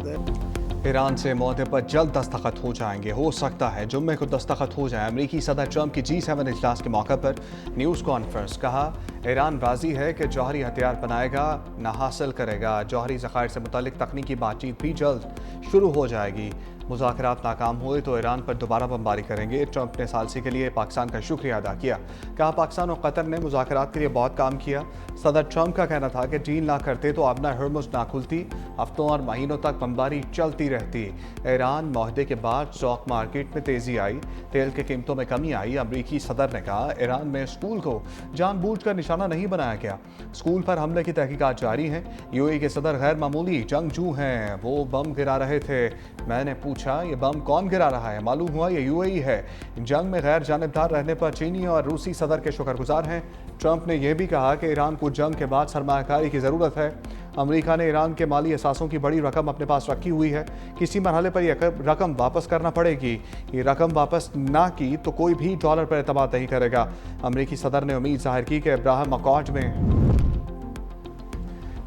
Iran से मुआहदे पर जल्द दस्तखत हो जाएंगे। हो सकता है जुम्मे को दस्तखत हो जाए। अमरीकी सदर ट्रंप की G7 इजलास के मौके पर न्यूज़ कॉन्फ्रेंस। कहा, ईरान राजी है कि जौहरी हथियार बनाएगा न हासिल करेगा। जौहरी ज़खायर से मुतालिक तकनीकी बातचीत भी जल्द शुरू हो जाएगी। मुज़ाकरात नाकाम हुए तो ईरान पर दोबारा बमबारी करेंगे। ट्रंप ने सालसी के लिए पाकिस्तान का शुक्रिया अदा किया। कहा, पाकिस्तान और कतर ने मुज़ाकरात के लिए बहुत काम किया। सदर ट्रंप का कहना था कि डील ना करते तो अब हर्मुज़ ना खुलती। हफ्तों और महीनों तक बमबारी चलती रहती। ईरान मुआहदे के बाद स्टॉक मार्केट में तेजी आई, तेल की कीमतों में कमी आई। अमरीकी सदर ने कहा, ईरान में स्कूल को जानबूझकर निशाना नहीं बनाया गया। स्कूल पर हमले की तहकीकात जारी है। यूएई के सदर गैर मामूली जंगजू हैं, वो बम गिरा रहे थे। मैंने पूछा, ये बम कौन गिरा रहा है? मालूम हुआ ये यूएई है। जंग में गैर जानिबदार रहने पर चीनी और रूसी सदर के शुक्रगुजार हैं। ट्रंप ने यह भी कहा कि ईरान को जंग के बाद सरमायाकारी की ज़रूरत है। अमेरिका ने ईरान के माली असासों की बड़ी रकम अपने पास रखी हुई है। किसी मरहले पर यह रकम वापस करना पड़ेगी। ये रकम वापस ना की तो कोई भी डॉलर पर एतमाद नहीं करेगा। अमेरिकी सदर ने उम्मीद जाहिर की कि अब्राहम अकॉर्ड में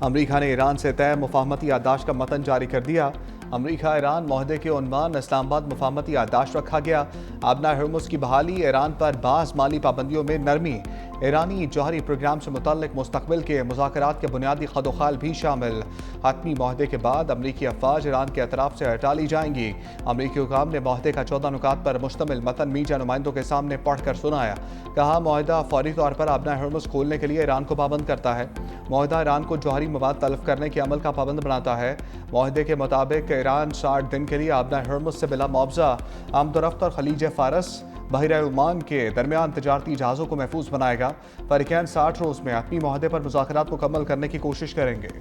अमेरिका ने ईरान से तय मुफाहमती याददाश्त का मतन जारी कर दिया। अमेरिका ईरान मुआहदे के उन्वान इस्लामाबाद मुफाहमती याददाश्त रखा गया। आबना हर्मुज़ की बहाली, ईरान पर बाज़ माली पाबंदियों में नरमी, ईरानी जौहरी प्रोग्राम से मुतल्लिक मुस्तकबिल के मुज़ाकरात के बुनियादी खदोखाल भी शामिल। हतमी मुआहदे के बाद अमरीकी अफवाज ईरान के अतराफ से हटा ली जाएंगी। अमरीकी हुकाम ने मुआहदे का 14 नुकात पर मुश्तमिल मतन मीडिया नुमाइंदों के सामने पढ़कर सुनाया। कहा, मुआहदा फौरी तौर पर आबना हर्मुज़ खोलने के लिए ईरान को पाबंद करता है। मुआहदा ईरान को जौहरी मवाद तलब करने के अमल का पाबंद बनाता है। मुआहदे के मुताबिक ईरान 60 दिन के लिए आबना हर्मुज़ से बिला मुआवजा आमदोरफ्त और खलीज फ़ारस बहरा ओमान के दरमियान तजारती जहाज़ों को महफूज बनाएगा। फरीकैन 60 रोज़ में हतमी मुआहदे पर मुज़ाकरात मुकम्मल करने की कोशिश करेंगे।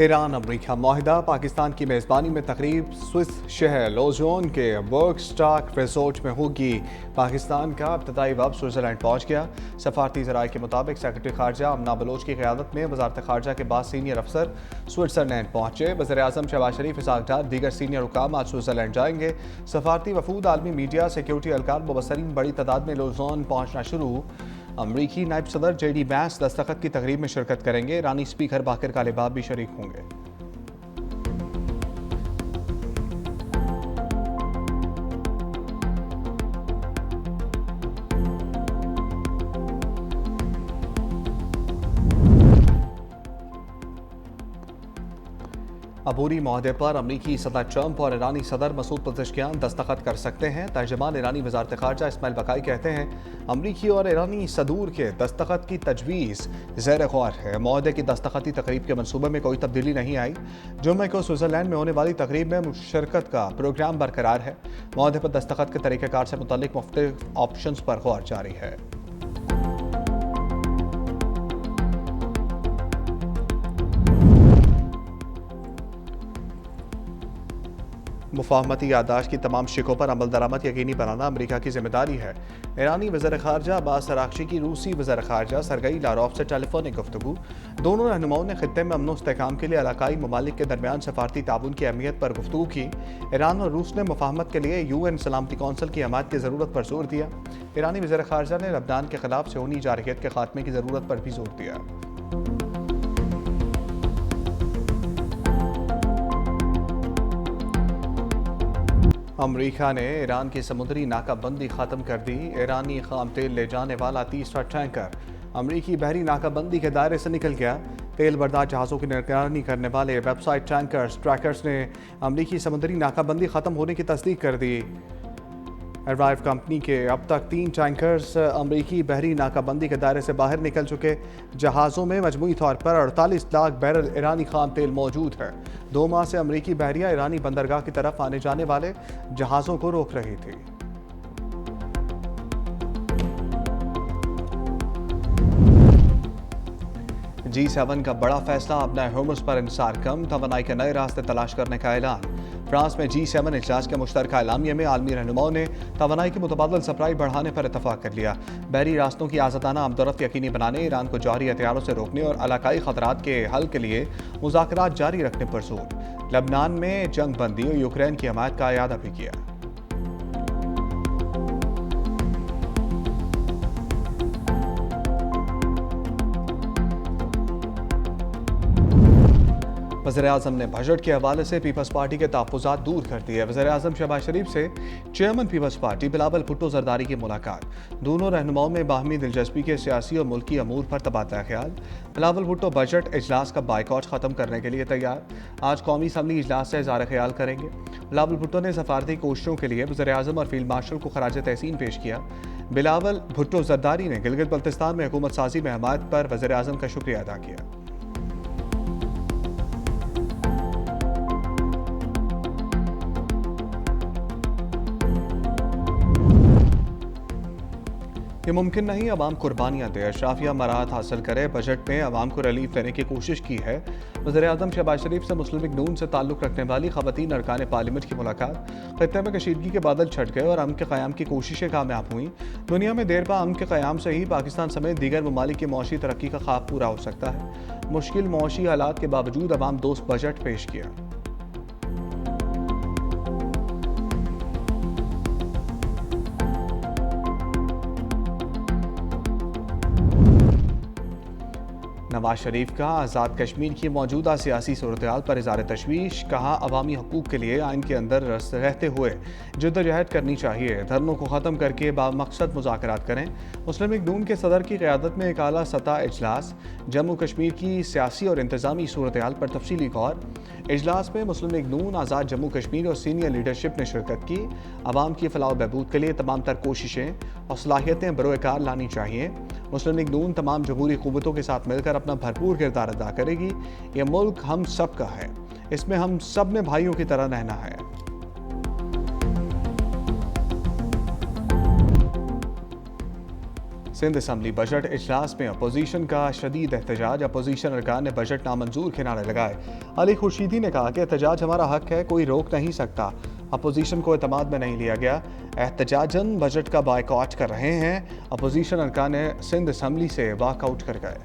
ईरान अमरीका मुआहदा। पाकिस्तान की मेज़बानी में तकरीब स्विस शहर लोज़ोन के बर्गस्टाक रिजोर्ट में होगी। पाकिस्तान का इब्तदाई वफ़द स्विट्ज़रलैंड पहुँच गया। सफारती ज़राए के मुताबिक सेक्रेटरी खारजा अमना बलोच की क़यादत में वज़ारत खारजा के बाद सीनियर अफसर स्विट्ज़रलैंड पहुँचे। वज़ीर-ए-आज़म शहबाज शरीफ, इसहाक डार, दीगर सीनियर हुकाम आज स्विट्ज़रलैंड जाएंगे। सफारती वफूद, आलमी मीडिया, सिक्योरिटी एहलकार, मुबसरीन बड़ी तादाद में लोज़ोन पहुँचना शुरू। अमरीकी नायब सदर JD वैंस दस्तखत की तकरीब में शिरकत करेंगे। ईरानी स्पीकर बाकिर कालिबाफ भी शरीक होंगे। अबूरी मुआहदे पर अमरीकी सदर ट्रंप और ईरानी सदर मसूद पज़ेश्कियान दस्तखत कर सकते हैं। तर्जमान ईरानी वज़ारत ख़ारजा इस्माइल बकाई कहते हैं, अमरीकी और ईरानी सदूर के दस्तखत की तजवीज़ ज़ेर गौर है। मुआहदे की दस्तखती तकरीब के मनसूबे में कोई तब्दीली नहीं आई। जुम्मे को स्विट्ज़रलैंड में होने वाली तकरीब में शिरकत का प्रोग्राम बरकरार है। मुआहदे पर दस्तखत के तरीक़ेकार से मुतल्लिक मुख्तलिफ ऑप्शंस पर गौर जारी है। मुफाहमती याददाश्त की तमाम शिकों पर अमल दरामद यकीनी बनाना अमरीका की जिम्मेदारी है। ईरानी वज़ीर ख़ारजा अब्बास अराग़ची की रूसी वज़ीर ख़ारजा सरगई लारोव से टेलीफोनिक गुफ्तगू। दोनों रहनुमाओं ने खित्ते में अमन व इस्तेहकाम के लिए इलाकाई ममालिक के दरमियान सफारती ताउन की अहमियत पर गुफ्तगू की। ईरान और रूस ने मुफाहमत के लिए UN सलामती कौंसिल की हमायत की ज़रूरत पर जोर दिया। ईरानी वज़ीर ख़ारजा ने लबनान के खिलाफ सेहूनी जारहियत के खात्मे की ज़रूरत पर भी जोर दिया। अमरीका ने ईरान की समुद्री नाकाबंदी ख़त्म कर दी। ईरानी खाम तेल ले जाने वाला तीसरा टैंकर अमरीकी बहरी नाकाबंदी के दायरे से निकल गया। तेल बर्दार जहाज़ों की निगरानी करने वाले वेबसाइट टैंकर्स ट्रैकर्स ने अमरीकी समुद्री नाकाबंदी ख़त्म होने की तस्दीक कर दी। अराइव कंपनी के अब तक 3 टैंकर्स अमरीकी बहरी नाकाबंदी के दायरे से बाहर निकल चुके। जहाज़ों में मजमूई तौर पर 48 लाख बैरल ईरानी खाम तेल मौजूद है। 2 माह से अमरीकी बहरिया ईरानी बंदरगाह की तरफ आने जाने वाले जहाज़ों को रोक रही थी। G7 का बड़ा फैसला, अपना हर्मुज़ पर इंसार कम, तवानाई के नए रास्ते तलाश करने का ऐलान। फ्रांस में G7 इजलास के मुश्तरका एलामिया में आलमी रहनुमाओं ने तवानाई की मुतबादल सप्लाई बढ़ाने पर इतफाक कर लिया। बहरी रास्तों की आज़ादाना आमदोरफ्त यकीनी बनाने, ईरान को जौहरी हथियारों से रोकने और इलाकाई खतरात के हल के लिए मुज़ाकरात जारी रखने पर जोर। लबनान में जंग बंदी और यूक्रेन की हमायत का इयादा भी किया। वज़ीर-ए-आज़म ने बजट के हवाले से पीपल्स पार्टी के तहफ़्फ़ुज़ात दूर कर दिए। वज़ीर-ए-आज़म शहबाज शरीफ से chairman People's Party Bilawal Bhutto Zardari की मुलाकात। दोनों रहनुमाओं में बाहमी दिलचस्पी के सियासी और मुल्की अमूर पर तबादला ख्याल। बिलावल भुट्टो बजट इजलास का बाइकॉट ख़त्म करने के लिए तैयार। आज कौमी असम्बली इजलास से इज़हार ख्याल करेंगे। बिलावल भुट्टो ने सफारती कोशिशों के लिए वज़ीर-ए-आज़म और फील्ड मार्शल को खराज तहसीन पेश किया। बिलावल भुट्टो ज़रदारी ने गिलगित बल्तिस्तान में हुकूमत साजी में हमायत पर वज़ीर-ए-आज़म का शुक्रिया अदा किया। ये मुमकिन नहीं अवाम कुर्बानियाँ दे, अशराफिया मराहत हासिल करे। बजट में अवाम को रिलीफ देने की कोशिश की है। वज़ीर-ए-आज़म शहबाज शरीफ से मुस्लिम लीग नून से ताल्लुक़ रखने वाली ख़वातीन अरकान पार्लियामेंट की मुलाकात। खित्ते में कशीदगी के बादल छट गए और अमन के क़याम की कोशिशें कामयाब हुई। दुनिया में देर पा अमन के क़याम से ही पाकिस्तान समेत दीगर ममालिक की मौशी तरक्की का ख्वाब पूरा हो सकता है। मुश्किल मौशी हालात के बावजूद अवाम दोस्त बजट पेश किया। नवाज शरीफ का आज़ाद कश्मीर की मौजूदा सियासी सूरत-ए-हाल पर इज़हार तशवीश। कहा अवामी हकूक़ के लिए आइन के अंदर रहते हुए जद्दोजहद करनी चाहिए। धरनों को ख़त्म करके बामकसद मुज़ाकरात करें। मुस्लिम लीग नून के सदर की क़यादत में एक आला सतह इजलास। जम्मू कश्मीर की सियासी और इंतज़ामी सूरत-ए-हाल पर तफसीली गौर। इजलास में मुस्लिम लीग नून, आज़ाद जम्मू कश्मीर और सीनियर लीडरशिप ने शिरकत की। अवाम की फलाह बहबूद के लिए तमाम तर कोशिशें और सलाहियतें बरोएकार लानी चाहिए। मुस्लिम लीग नून तमाम जमहूरी क़ुव्वतों के साथ मिलकर अपना भरपूर किरदार अदा करेगी। ये मुल्क हम सब का है, इसमें हम सब ने भाइयों की तरह रहना है। सिंध असम्बली बजट इजलास में अपोजिशन का शदीद एहतजाज। अपोजिशन अरकान ने बजट नामंजूर के नारे लगाए। अली खुर्शीदी ने कहा कि एहतजाज हमारा हक है, कोई रोक नहीं सकता। अपोजिशन को एतमाद में नहीं लिया गया। एहतजाजन बजट का बाइकआउट कर रहे हैं। अपोजिशन अरकान ने सिंध असम्बली से वॉकआउट कर गए।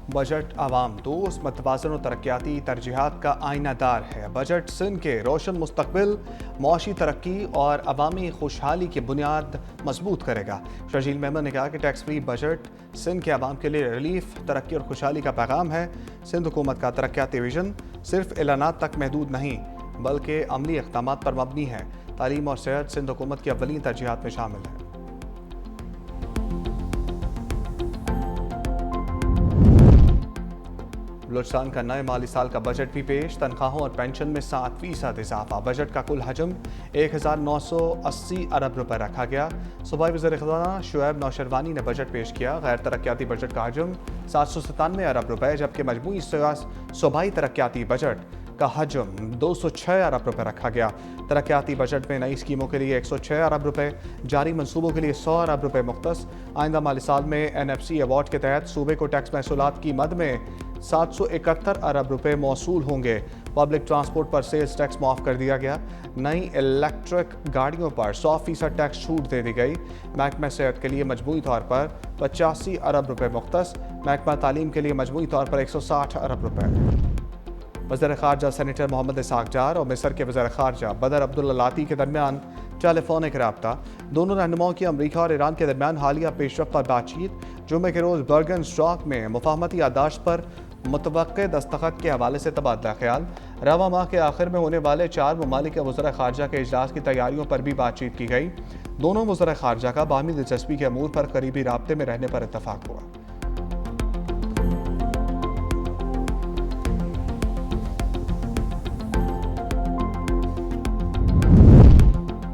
बजट आवाम दोस्त, मतवाज़न और तरक्याती तरजीहात का आईनादार है। बजट सिंध के रोशन मुस्तकबिल, मौशी तरक्की और अवामी खुशहाली की बुनियाद मजबूत करेगा। शर्जील मेमन ने कहा कि टैक्स फ्री बजट सिंध के अवाम के लिए रिलीफ, तरक्की और खुशहाली का पैगाम है। सिंध हुकूमत का तरक्याती विजन सिर्फ ऐलानात तक महदूद नहीं बल्कि अमली इक़दामात पर मबनी है। तालीम और सेहत सिंध हुकूमत की अव्वलीन तरजीहात में शामिल है। बलूचिस्तान का नए माली साल का बजट भी पेश। तनख्वाहों और पेंशन में 7% इजाफा। बजट का कुल हजम 1980 अरब रुपए रखा गया। सूबाई वज़ीर ख़ज़ाना शुएब नौशरवानी ने बजट पेश किया। गैर तरक्याती बजट का हजम 797 अरब रुपए, जबकि मजमूई सूबाई तरक्याती बजट का हजम 206 अरब रुपए रखा गया। तरक्याती बजट में नई स्कीमों के लिए 106 अरब रुपए, जारी मनसूबों के लिए 100 अरब रुपए मुख्तस। आइंदा माली साल में NFC अवार्ड के तहत सूबे को टैक्स महसूलात की मद में 771 अरब रुपए मौसूल होंगे। पब्लिक ट्रांसपोर्ट पर सेल्स टैक्स माफ़ कर दिया गया। नई इलेक्ट्रिक गाड़ियों पर 100% टैक्स छूट दे दी गई। महकमा सेहत के लिए मजमूई तौर पर 85 अरब रुपए मुख्तस। महकमा तालीम के लिए मजमूई तौर पर 160 अरब रुपए। वज़ीर ख़ारजा सेनेटर मोहम्मद इसहाक़ जार और मिस्र के वज़ीर ख़ारजा बदर अब्दुल्ला लाती के दरमियान टेलीफोनिक रब्ता। दोनों रहनुमाओं की अमरीका और ईरान के दरमियान हालिया पेशरफ्त पर बातचीत। जुम्मे के रोज़ बर्गन स्टॉक में मुफाहमती याददाश्त पर मुतवक्के दस्तखत के हवाले से तबादला ख्याल। रवा माह के आखिर में होने वाले 4 ममालिक के वज़ीर ख़ारजा के इजलास की तैयारियों पर भी बातचीत की गई। दोनों वज़ीर ख़ारजा का बाहमी दिलचस्पी के अमूर पर करीबी राब्ते में रहने पर इत्तफ़ाक़ हुआ।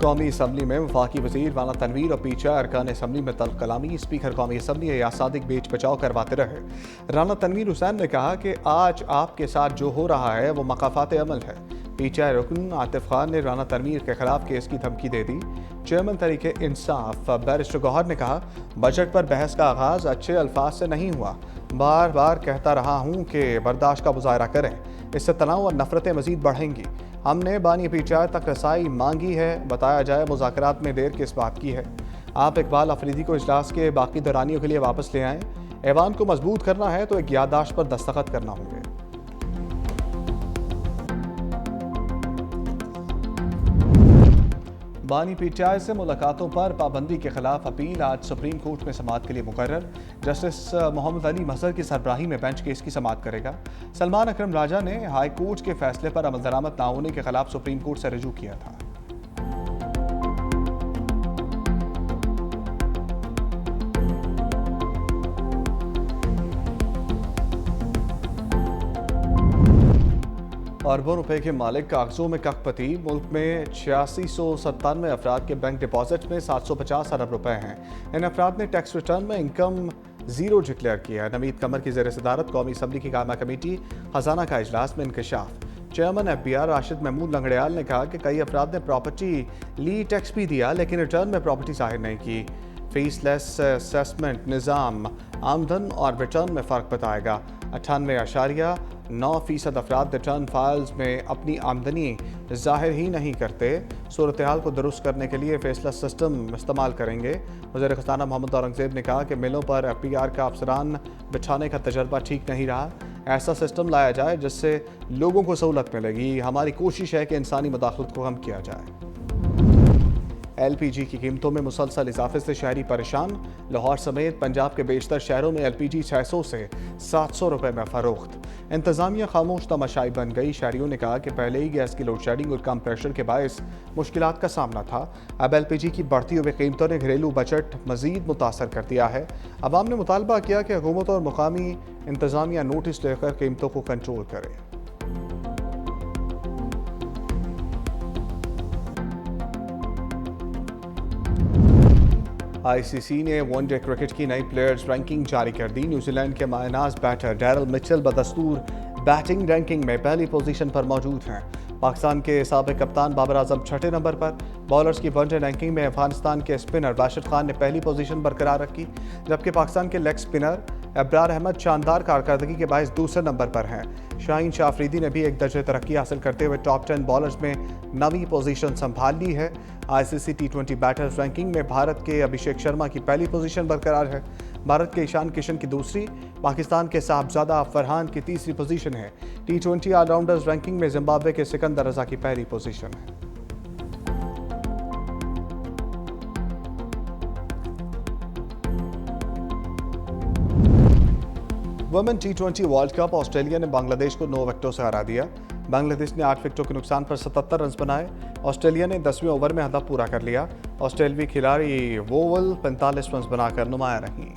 कौमी असम्बली में वफाकी वज़ीर राना तनवीर और पीछा अरकान असम्बली में तल्ख़ कलामी। स्पीकर कौमी असम्बली एयाज सादिक बेच बचाव करवाते रहे। राना तनवीर हुसैन ने कहा कि आज आपके साथ जो हो रहा है वो मकाफ़ात अमल है। पीछा रुकन आतिफ खान ने राना तनवीर के खिलाफ केस की धमकी दे दी। चेयरमैन तरीके इंसाफ बैरिस्टर गौहर ने कहा बजट पर बहस का आगाज़ अच्छे अल्फाज से नहीं हुआ। बार बार कहता रहा हूँ कि बर्दाश्त का मुजाहरा करें, इससे तनाव और नफरतें मज़ीद बढ़ेंगी। हमने बानी पीछा तक रसाई मांगी है। बताया जाए मुज़ाकरात में देर किस बात की है। आप इकबाल अफरीदी को इजलास के बाकी दौरानियों के लिए वापस ले आएँ। ऐवान को मजबूत करना है तो एक याददाश्त पर दस्तखत करना होंगे। बानी पीटीआई से मुलाकातों पर पाबंदी के खिलाफ अपील आज सुप्रीम कोर्ट में समाअत के लिए मुकर्रर। जस्टिस मोहम्मद अली मजहर की सरबराही में बेंच केस की समाअत करेगा। सलमान अकरम राजा ने हाई कोर्ट के फैसले पर अमल दरामद न होने के खिलाफ सुप्रीम कोर्ट से रुजू किया था। अरबों रुपए के मालिक कागजों में कखपति। मुल्क में 8697 अफराद के बैंक डिपॉजिट में 750 अरब रुपए हैं। इन अफराद ने टैक्स रिटर्न में इनकम जीरो डिक्लेयर किया है। नवीद कमर की ज़ेर सदारत कौमी असम्बली की कायमा कमेटी खजाना का इजलास में इंकशाफ। चेयरमैन FBI राशिद महमूद लंगड़ियाल ने कहा कि कई अफराद ने प्रॉपर्टी ली टैक्स भी दिया लेकिन रिटर्न में प्रॉपर्टी जाहिर नहीं की। फीसलेस असेसमेंट निज़ाम आमदन और रिटर्न में फ़र्क बताएगा। 98.9% अफराद रिटर्न फाइल्स में अपनी आमदनी जाहिर ही नहीं करते। सूरत हाल को दुरुस्त करने के लिए फैसला सिस्टम इस्तेमाल करेंगे। वज़ीर ख़ज़ाना मोहम्मद औरंगज़ेब ने कहा कि मिलों पर FPR का अफसरान बिठाने का तजर्बा ठीक नहीं रहा। ऐसा सिस्टम लाया जाए जिससे लोगों को सहूलत मिलेगी। हमारी कोशिश है कि इंसानी मुदाखलत को कम किया जाए। LPG की कीमतों में मुसलसल इजाफे से शहरी परेशान। लाहौर समेत पंजाब के बेशतर शहरों में LPG 600 से 700 रुपए में फरोख्त। इंतजामिया खामोश तमाशाई बन गई। शहरियों ने कहा कि पहले ही गैस की लोड शेडिंग और कम प्रेशर के बायस मुश्किलात का सामना था। अब LPG की बढ़ती हुई कीमतों ने घरेलू बजट मजीद मुतासर कर दिया है। अवाम ने मुतालबा किया कि हुकूमत और मुकामी इंतजामिया नोटिस लेकर कीमतों को कंट्रोल करे। ICC ने वनडे क्रिकेट की नई प्लेयर्स रैंकिंग जारी कर दी। न्यूजीलैंड के मायनाज बैटर डैरल मिचेल बदस्तूर बैटिंग रैंकिंग में पहली पोजीशन पर मौजूद हैं। पाकिस्तान के साबिक कप्तान बाबर आजम छठे नंबर पर। बॉलर्स की वनडे रैंकिंग में अफगानिस्तान के स्पिनर राशिद खान ने पहली पोजीशन बरकरार रखी, जबकि पाकिस्तान के लेग स्पिनर अब्रार अहमद शानदार कारकर्दगी के बायस दूसरे नंबर पर हैं। शाहीन शाह अफरीदी ने भी एक दर्जे तरक्की हासिल करते हुए टॉप 10 बॉलर्स में नवी पोजीशन संभाल ली है। ICC T20 बैटर्स रैंकिंग में भारत के अभिषेक शर्मा की पहली पोजीशन बरकरार है। भारत के ईशान किशन की दूसरी, पाकिस्तान के साहबजादा फरहान की तीसरी पोजीशन है। T20 ऑलराउंडर्स रैंकिंग में जिम्बाब्वे के सिकंदर रजा की पहली पोजीशन है। Women T20 world cup Australia ने बांग्लादेश को 9 विकेटों से हरा दिया। बांग्लादेश ने 8 विकेटों के नुकसान पर 77 रन बनाए। ऑस्ट्रेलिया ने 10वें ओवर में हदफ पूरा कर लिया। ऑस्ट्रेलियावी खिलाड़ी वोवल 45 रन बनाकर नुमाया रही।